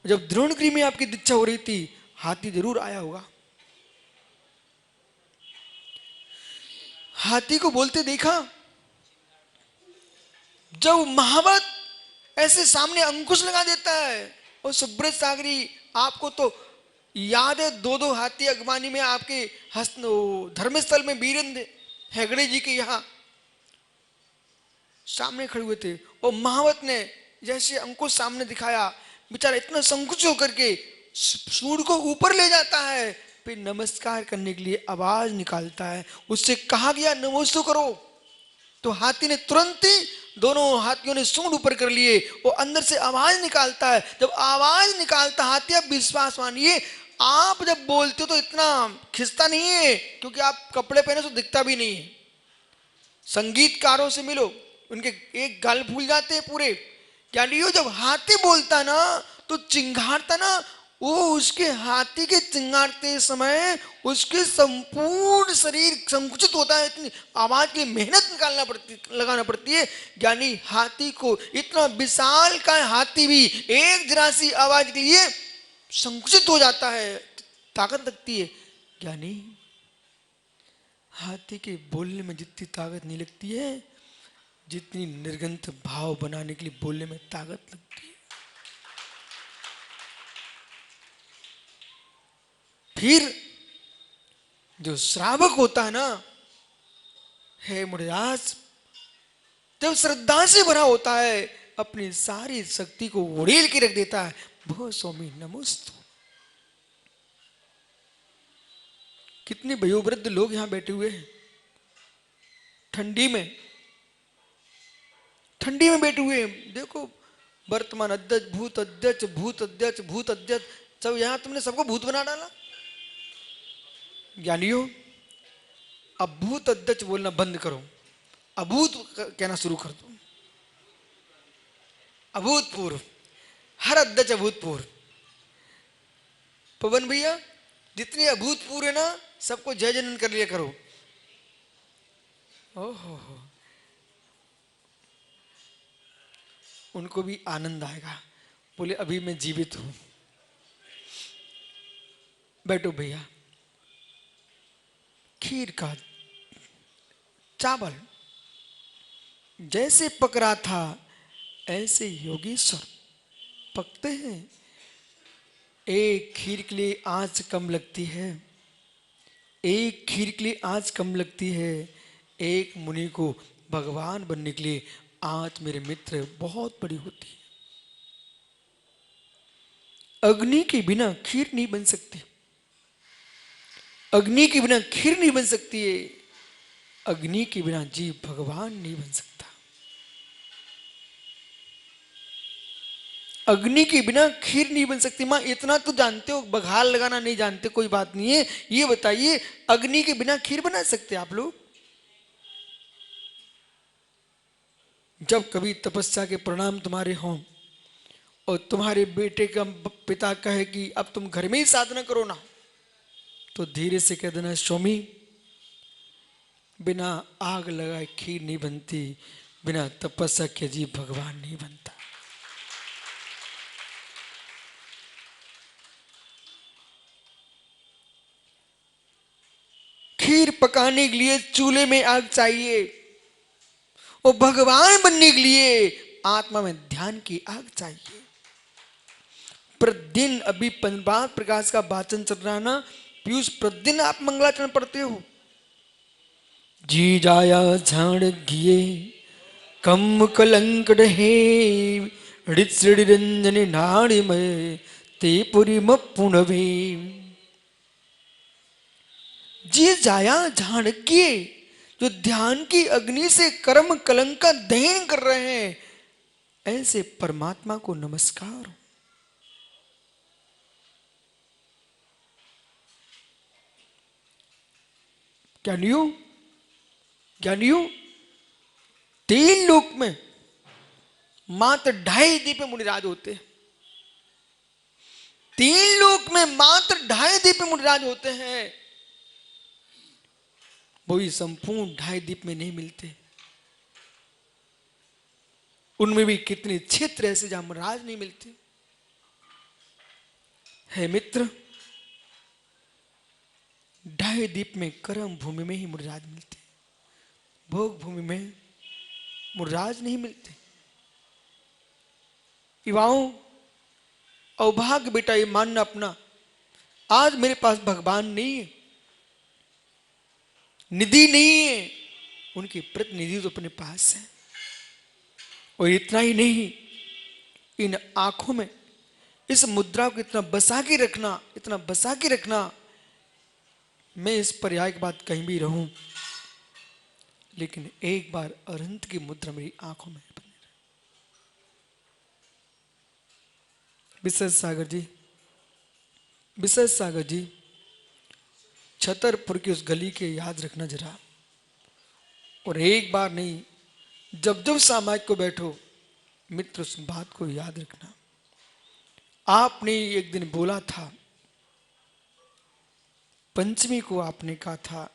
जब द्रोणगिरी में आपकी दीक्षा हो रही थी हाथी जरूर आया होगा। हाथी को बोलते देखा? जब महावत ऐसे सामने अंकुश लगा देता है, और सुब्रत सागरी आपको तो याद है, 2-2 हाथी अगवानी में आपके धर्मस्थल में वीरेंद्र हेगड़े जी के यहाँ सामने खड़े हुए थे, और महावत ने जैसे अंकुश सामने दिखाया, बेचारा इतना संकुच होकर के सूर्य को ऊपर ले जाता है, फिर नमस्कार करने के लिए आवाज निकालता है। उससे कहा गया नमोस्तु करो, तो हाथी ने तुरंत ही, दोनों हाथियों ने सूंड ऊपर कर लिए, वो अंदर से आवाज निकालता है। जब आवाज निकालता हाथी, आप विश्वास मानिए, आप जब बोलते हो तो इतना खिंचता नहीं है, क्योंकि आप कपड़े पहने तो दिखता भी नहीं है। संगीतकारों से मिलो, उनके एक गाल फूल जाते हैं पूरे। यानी जब हाथी बोलता ना तो चिंगारता ना, वो उसके हाथी के चिंगारते समय उसके संपूर्ण शरीर संकुचित होता है, इतनी आवाज की मेहनत लगाना पड़ती है। यानी हाथी को इतना विशाल का हाथी भी एक जरा सी आवाज के लिए संकुचित हो जाता है, ताकत लगती है। यानी हाथी के बोलने में जितनी ताकत नहीं लगती है, जितनी निर्गंथ भाव बनाने के लिए बोलने में ताकत लगती है। फिर जो श्रावक होता है ना, हे मुनिराज, जब श्रद्धा से भरा होता है, अपनी सारी शक्ति को उड़ेल के रख देता है, भो स्वामी नमोस्तु। कितने वयोवृद्ध लोग यहां बैठे हुए हैं, ठंडी में बैठे हुए हैं। देखो वर्तमान अध्यक्ष, भूत अध्यक्ष, भूत अध्यक्ष, भूत अध्यक्ष, सब यहां तुमने सबको भूत बना डाला। ज्ञानियों, अब भूत अध्यक्ष बोलना बंद करो, अभूत कहना शुरू कर दो। अभूतपूर्व, हर अध्यक्ष अभूतपूर्व। पवन भैया, जितनी अभूतपूर्व है ना, सबको जय जनन कर लिया करो। ओहो, उनको भी आनंद आएगा, बोले अभी मैं जीवित हूं। बैठो भैया। खीर का चावल जैसे पक रहा था, ऐसे योगेश्वर पकते हैं। एक खीर के लिए आंच कम लगती है, एक खीर के लिए आंच कम लगती है। एक मुनि को भगवान बनने के लिए आंच, मेरे मित्र, बहुत बड़ी होती है। अग्नि के बिना खीर नहीं बन सकती, अग्नि के बिना खीर नहीं बन सकती है, अग्नि के बिना जीव भगवान नहीं बन सकता। अग्नि के बिना खीर नहीं बन सकती। मां इतना तो जानते हो, बघार लगाना नहीं जानते कोई बात नहीं है। ये बताइए, अग्नि के बिना खीर बना सकते आप लोग? जब कभी तपस्या के परिणाम तुम्हारे हों और तुम्हारे बेटे का पिता कहे कि अब तुम घर में ही साधना करो ना, तो धीरे से कह देना, स्वामी बिना आग लगाए खीर नहीं बनती, बिना तपस्या के जी भगवान नहीं बनता। खीर पकाने के लिए चूल्हे में आग चाहिए, और भगवान बनने के लिए आत्मा में ध्यान की आग चाहिए। प्रतिदिन अभी 5 प्रकाश का वाचन चल रहा ना पीयूष, प्रतिदिन आप मंगलाचरण पढ़ते हो। जी जाया झाड़ गिए कम कलंक रहे, रंजन नाड़ी में ते पुरी मपुणवे। जी जाया झाड़ गिए, जो ध्यान की अग्नि से कर्म कलंक का दहन कर रहे हैं, ऐसे परमात्मा को नमस्कार। ज्ञानियों 3 लोक में मात्र 2.5 दीप में मुनिराज होते हैं। 3 लोक में मात्र 2.5 दीप में मुनिराज होते हैं, वही संपूर्ण 2.5 दीप में नहीं मिलते। उनमें भी कितने क्षेत्र ऐसे जहां मुनिराज नहीं मिलते। है मित्र, 2.5 दीप में कर्म भूमि में ही मुनिराज मिलते, भोग भूमि में मुनिराज नहीं मिलते। युवाओं, अभाग्य बेटा ये मानना अपना, आज मेरे पास भगवान नहीं है, निधि नहीं है, उनकी प्रतिनिधि तो अपने पास है। और इतना ही नहीं, इन आंखों में इस मुद्रा को इतना बसा के रखना, इतना बसा के रखना। मैं इस पर्याय के बाद कहीं भी रहूं, लेकिन एक बार अनंत की मुद्रा मेरी आंखों में बनी रहे। विशेष सागर जी छतरपुर की उस गली के याद रखना जरा, और एक बार नहीं, जब जब सामाजिक को बैठो मित्र उस बात को याद रखना। आपने एक दिन बोला था, पंचमी को आपने कहा था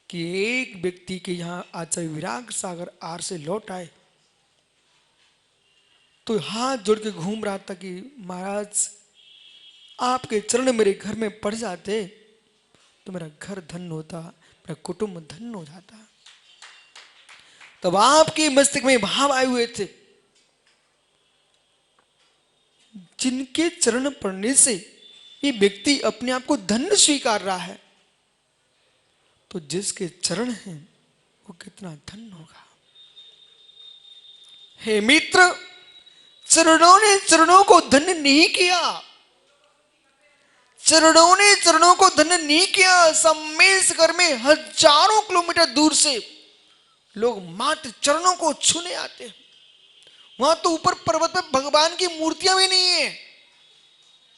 कि एक व्यक्ति के यहां आचार्य विराग सागर आर से लौट आए, तो हाथ जोड़ के घूम रहा था कि महाराज आपके चरण मेरे घर में पड़ जाते तो मेरा घर धन्य होता, मेरा कुटुंब धन्य हो जाता। तब आपके मस्तिष्क में भाव आए हुए थे, जिनके चरण पड़ने से ये व्यक्ति अपने आप को धन्य स्वीकार रहा है, तो जिसके चरण हैं वो कितना धन्य होगा। हे मित्र, चरणों ने चरणों को धन्य नहीं किया, चरणों ने चरणों को धन्य नहीं किया। सम्मेशकर में हजारों किलोमीटर दूर से लोग मात्र चरणों को छूने आते हैं। वहां तो ऊपर पर्वत पे भगवान की मूर्तियां भी नहीं है,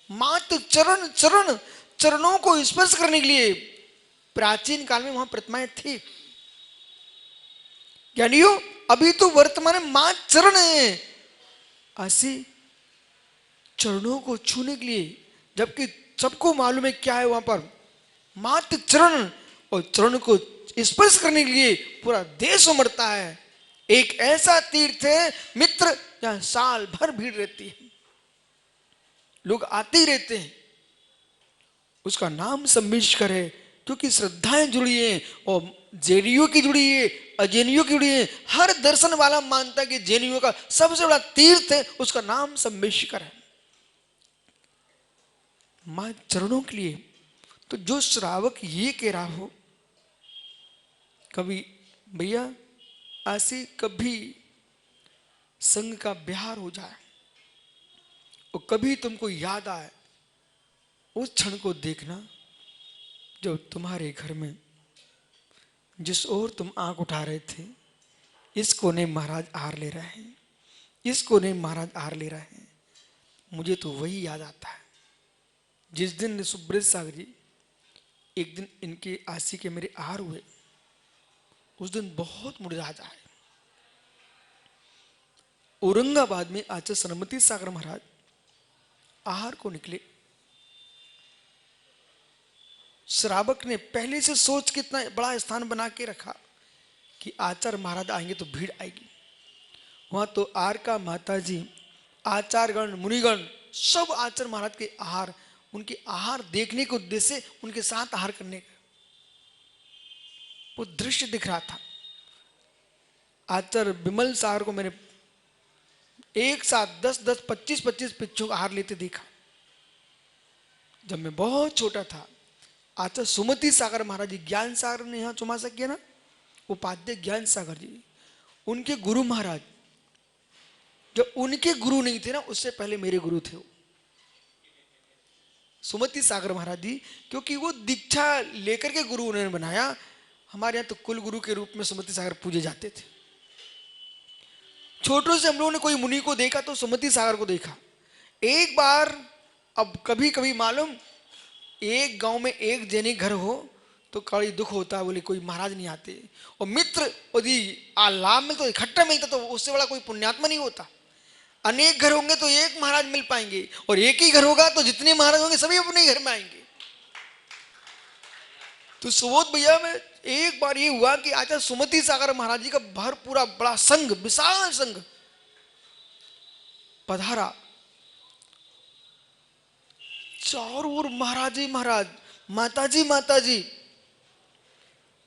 मात्र चरणों को स्पर्श करने के लिए प्राचीन काल में वहां प्रतिमाएं थी। ज्ञानियों, अभी तो वर्तमान में मात्र चरण है, ऐसे चरणों को छूने के लिए, जबकि सबको मालूम है क्या है वहां पर, मात्र चरण, और चरण को स्पर्श करने के लिए पूरा देश उमड़ता है। एक ऐसा तीर्थ है मित्र जहां साल भर भीड़ रहती है, लोग आते ही रहते हैं। उसका नाम सम्मिश्र है, क्योंकि श्रद्धाएं जुड़ी हैं, और जैनियों की जुड़ी है, अजैनियों की जुड़ी है। हर दर्शन वाला मानता है कि जैनियों का सबसे बड़ा तीर्थ है, उसका नाम सम्मिश्र है। मां चरणों के लिए तो जो श्रावक ये कह रहा हो, कभी भैया ऐसी कभी संग का बिहार हो जाए और कभी तुमको याद आए, उस क्षण को देखना जब तुम्हारे घर में जिस ओर तुम आंख उठा रहे थे, इस कोने महाराज आहार ले रहे हैं, इस कोने महाराज आहार ले रहे हैं, मुझे तो वही याद आता है जिस दिन सुब्रत सागर जी एक दिन इनके आशी के मेरे आहार हुए। उस दिन बहुत मुनिराज आए। औरंगाबाद में आचार्य सनमति सागर महाराज आहार को निकले। श्रावक ने पहले से सोच के इतना बड़ा स्थान बना के रखा कि आचार्य महाराज आएंगे तो भीड़ आएगी। वहां तो आरका माता जी, आचार्यगण, मुनिगण सब आचार्य महाराज के आहार, उनके आहार देखने के उद्देश्य से उनके साथ आहार करने का वो दृश्य दिख रहा था। आचार्य विमल सागर को मैंने एक साथ 10-10, 25-25 पिच्छों का आहार लेते देखा। जब मैं बहुत छोटा था, आचार्य सुमति सागर महाराज जी, ज्ञान सागर ने यहाँ चुमासा किया ना, उपाध्याय ज्ञान सागर जी, उनके गुरु महाराज, जब उनके गुरु नहीं थे ना, उससे पहले मेरे गुरु थे वो सुमति सागर महाराज जी, क्योंकि वो दीक्षा लेकर के गुरु उन्होंने बनाया। हमारे यहाँ तो कुल गुरु के रूप में सुमति सागर पूजे जाते थे। छोटों से हम लोगों ने कोई मुनि को देखा तो सुमति सागर को देखा। एक बार, अब कभी कभी मालूम, एक गांव में एक जैनिक घर हो तो कड़ी दुख होता है, बोले कोई महाराज नहीं आते, और मित्र यदि लाभ मिलता तो इकट्ठा मिलता तो उससे बड़ा कोई पुण्यात्मा नहीं होता। अनेक घर होंगे तो एक महाराज मिल पाएंगे, और एक ही घर होगा तो जितने महाराज होंगे सभी अपने घर में आएंगे। तो सुबोध भैया में एक बार ये हुआ कि आचार्य सुमति सागर महाराज जी का भर पूरा बड़ा संघ, विशाल संघ पधारा। चारों ओर महाराज जी महाराज, माता जी माता जी,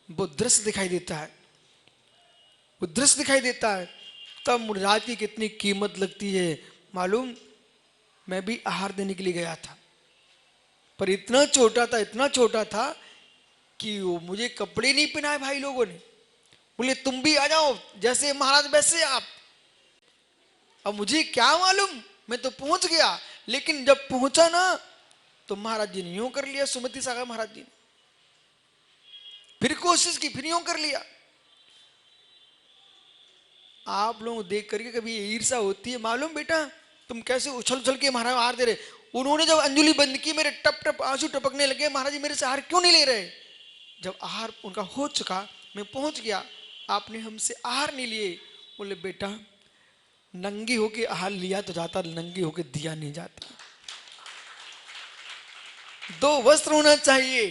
वो दृश्य दिखाई देता है, वो दृश्य दिखाई देता है। तब मुनिराज की कितनी कीमत लगती है मालूम। मैं भी आहार देने के लिए गया था, पर इतना छोटा था, इतना छोटा था कि वो मुझे कपड़े नहीं पहनाए भाई लोगों ने। बोले तुम भी आ जाओ, जैसे महाराज वैसे आप। अब मुझे क्या मालूम, मैं तो पहुंच गया, लेकिन जब पहुंचा ना तो महाराज जी ने यूं कर लिया, सुमति सागर महाराज जी ने फिर कोशिश की, फिर यूं कर लिया। आप लोग देख करके कभी ईर्षा होती है मालूम बेटा, तुम कैसे उछल उछल के महाराज आहार दे रहे। उन्होंने जब अंजुलि बंद की, मेरे टप टप आंसू टपकने लगे, महाराज जी मेरे से आहार क्यों नहीं ले रहे। जब आहार उनका हो चुका, मैं पहुंच गया, आपने हमसे आहार नहीं लिए। बोले बेटा, नंगी होके आहार लिया तो जाता, नंगी होके दिया नहीं जाता। दो वस्त्र होना चाहिए।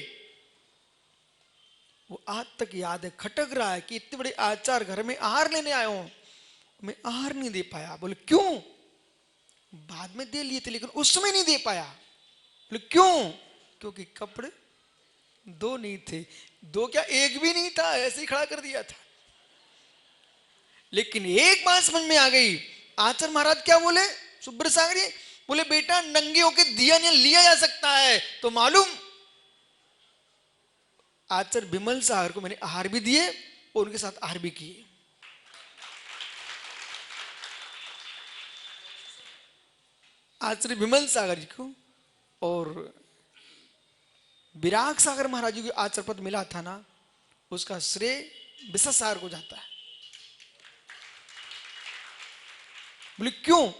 वो आज तक याद है, खटक रहा है कि इतने बड़े आचार्य घर में आहार लेने आया हूं, मैं आहार नहीं दे पाया। बोले क्यों। बाद में दे लिए थे लेकिन उस समय नहीं दे पाया। बोले क्यों। क्योंकि कपड़े दो नहीं थे, दो क्या एक भी नहीं था, ऐसे ही खड़ा कर दिया था। लेकिन एक बात समझ में आ गई, आचार्य महाराज क्या बोले, सुब्र सागरी बोले बेटा नंगे होके दिया नहीं लिया जा सकता है। तो मालूम, आचार्य विमल सागर को मैंने आहार भी दिए और उनके साथ आहार भी किए। आचार्य विमल सागर जी को और विराग सागर महाराज जी को आचार्य पद मिला था ना, उसका श्रेय विशा सागर को जाता है। बोले क्यों।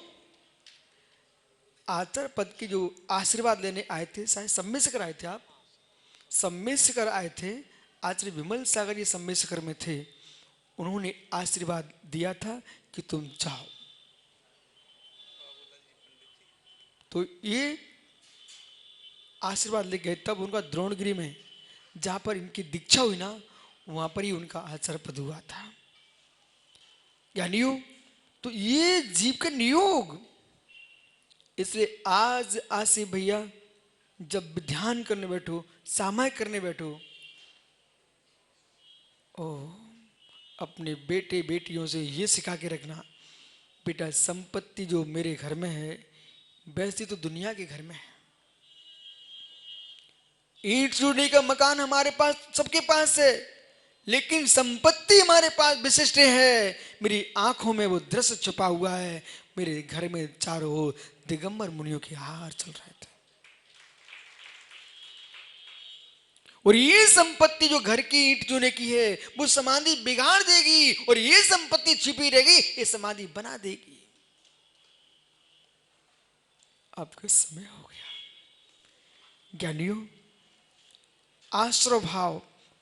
आचार्य पद की जो आशीर्वाद लेने आए थे, शायद सम्मेशकर आए थे, आप सम्मेशकर आए थे, आचार्य विमल सागर जी सम्मेशकर में थे। उन्होंने आशीर्वाद दिया था कि तुम जाओ। तो ये आशीर्वाद ले गए, तब उनका द्रोणगिरी में जहां पर इनकी दीक्षा हुई ना, वहां पर ही उनका आचार्य पद हुआ था। या नियोग, तो ये जीव का नियोग। इसलिए आज से भैया जब ध्यान करने बैठो, सामायिक करने बैठो, ओ अपने बेटे बेटियों से ये सिखा के रखना, बेटा संपत्ति जो मेरे घर में है वैसी तो दुनिया के घर में है। ईंट चूड़ी का मकान हमारे पास, सबके पास है, लेकिन संपत्ति हमारे पास विशिष्ट है। मेरी आंखों में वो दृश्य छुपा हुआ है। मेरे घर में चारों ओर दिगंबर मुनियों के हार चल रहे थे, और ये संपत्ति जो घर की ईंट चूने की है वो समाधि बिगाड़ देगी, और ये संपत्ति छिपी रहेगी, ये समाधि बना देगी। आपका समय हो गया। ज्ञानियों, आश्रय भाव,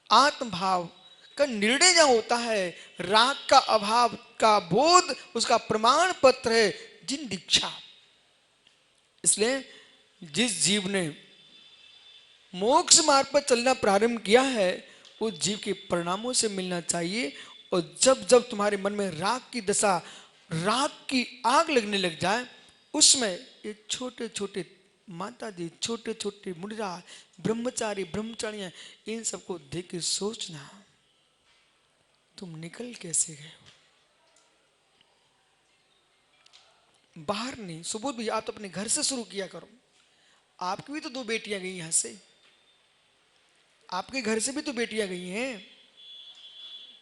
आत्म भाव का निर्णय जहां होता है, राग का अभाव का बोध उसका प्रमाण पत्र है। जिन दीक्षा इसलिए जिस जीव ने मोक्ष मार्ग पर चलना प्रारंभ किया है उस जीव के परिणामों से मिलना चाहिए। और जब जब तुम्हारे मन में राग की दशा, राग की आग लगने लग जाए, उसमें ये छोटे छोटे माता जी, छोटे छोटे मुनिरा, ब्रह्मचारी ब्रह्मचारियां, इन सबको देख के सोचना तुम निकल कैसे गए हो। बाहर नहीं, सुबोध भैया आप तो अपने घर से शुरू किया करो। आपकी भी तो 2 बेटियां गई यहां से, आपके घर से भी तो बेटियां गई हैं।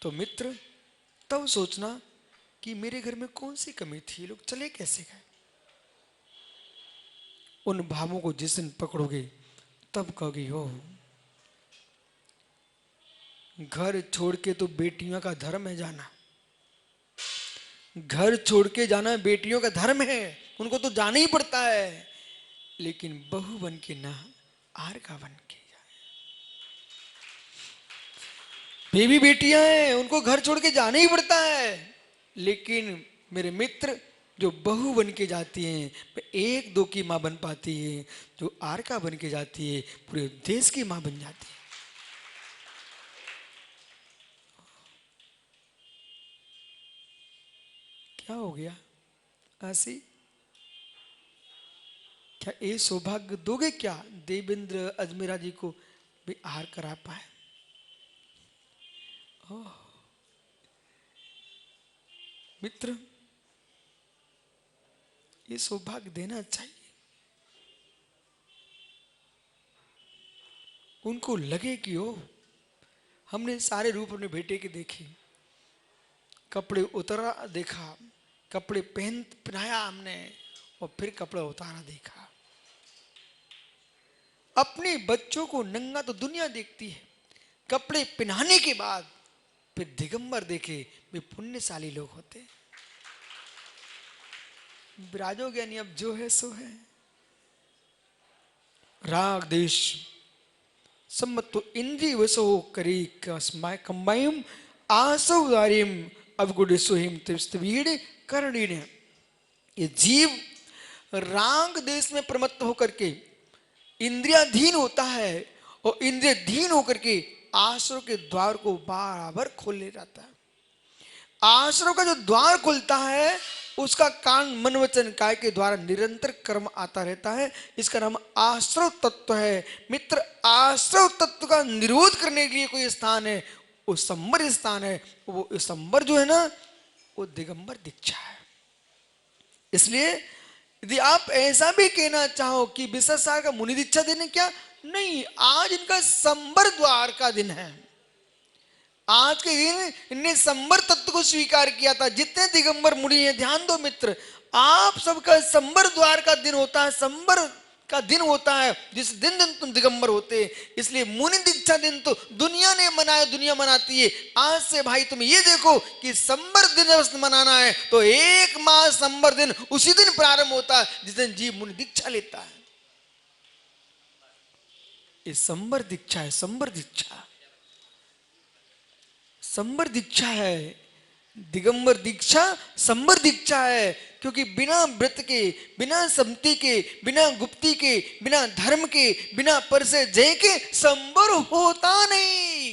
तो मित्र तब सोचना कि मेरे घर में कौन सी कमी थी, लोग चले कैसे गए। उन भावों को जिस दिन पकड़ोगे तब कहोगे हो, घर छोड़ के तो बेटियों का धर्म है जाना, घर छोड़ के जाना बेटियों का धर्म है, उनको तो जाना ही पड़ता है। लेकिन बहू बन के ना, आर का बन के जाए। बेबी बेटियां हैं, उनको घर छोड़ के जाना ही पड़ता है। लेकिन मेरे मित्र जो बहू बन के जाती हैं, 1-2 की मां बन पाती है, जो आर का बन के जाती है पूरे देश की मां बन जाती है। क्या हो गया आसी, क्या ये सौभाग्य दोगे क्या देवेंद्र अजमेरा जी को भी आहार करा पाए। मित्र ये सौभाग्य देना चाहिए। उनको लगे कि हो हमने सारे रूप अपने बेटे के देखे, कपड़े उतरा देखा, कपड़े पहनाया हमने और फिर कपड़ा उतारा देखा। अपने बच्चों को नंगा तो दुनिया देखती है, कपड़े पहनाने के बाद फिर दिगंबर देखे वे पुण्यशाली लोग होते। विराजो ज्ञानी अब जो है सो है। राग देश सम्मत तो इंद्रिय वसो करी कसमाय कंबाइम आसुदारिम अवगुण सोहिम तिस्तवीर करणीण। ये जीव राग देश में प्रमत्त होकर के इंद्रियाधीन होता है और इंद्रियाधीन होकर के आश्रव के द्वार को बराबर खोले जाता है। आश्रव का जो द्वार खुलता है उसका कारण मन वचन काय के द्वारा निरंतर कर्म आता रहता है। इसका नाम आश्रव तत्व है। मित्र आश्रव तत्व का निरोध करने के लिए कोई स्थान है, वो संबर स्थान है। वो संबर जो है ना वो दिगंबर दीक्षा है। इसलिए यदि आप ऐसा भी कहना चाहो कि विशेषार का मुनि दीक्षा देने, क्या नहीं, आज इनका संबर द्वार का दिन है। आज के दिन इनने संबर तत्व को स्वीकार किया था। जितने दिगंबर मुनि हैं ध्यान दो मित्र, आप सबका संबर द्वार का दिन होता है, संबर का दिन होता है जिस दिन दिन तुम दिगंबर होते। इसलिए मुनि दीक्षा दिन तो दुनिया ने मनाया, दुनिया मनाती है। आज से भाई तुम ये देखो कि संबर दिन मनाना है तो 1 माह संबर दिन उसी दिन प्रारंभ होता है जिस दिन जीव मुनि दीक्षा लेता है। ये संबर दीक्षा है, संबर दीक्षा, संबर दीक्षा है। दिगंबर दीक्षा संबर दीक्षा है, क्योंकि बिना व्रत के, बिना सम्मति के, बिना गुप्ती के, बिना धर्म के, बिना पर से जय के संबर होता नहीं।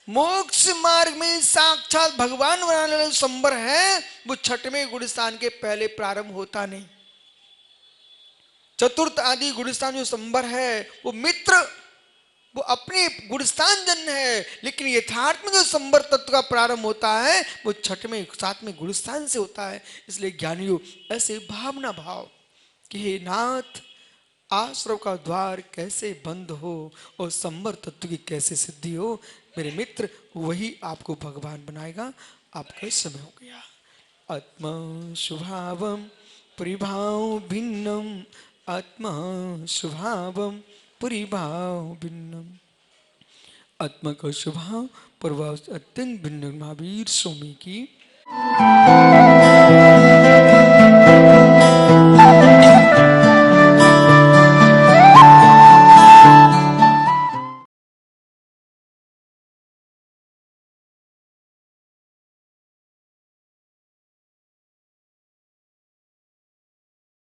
मोक्ष मार्ग में साक्षात भगवान बनाने वाला संबर है वो छठवें गुणस्थान के पहले प्रारंभ होता नहीं। चतुर्थ आदि गुणस्थान जो संबर है वो मित्र वो अपने गुणस्थान जन्य है, लेकिन यथार्थ में जो संबर तत्व का प्रारंभ होता है वो 6वें 7वें गुणस्थान से होता है। इसलिए ज्ञानियों ऐसे भावना भाव कि हे नाथ आश्रव का द्वार कैसे बंद हो और संबर तत्व की कैसे सिद्धि हो। मेरे मित्र वही आपको भगवान बनाएगा। आपका समय हो गया। आत्मा स्वभावम परिभाव भिन्नम, आत्मा स्वभावम परिभाव भिन्नम। आत्मा का स्वभाव प्रभाव अत्यंत भिन्न। महावीर स्वामी की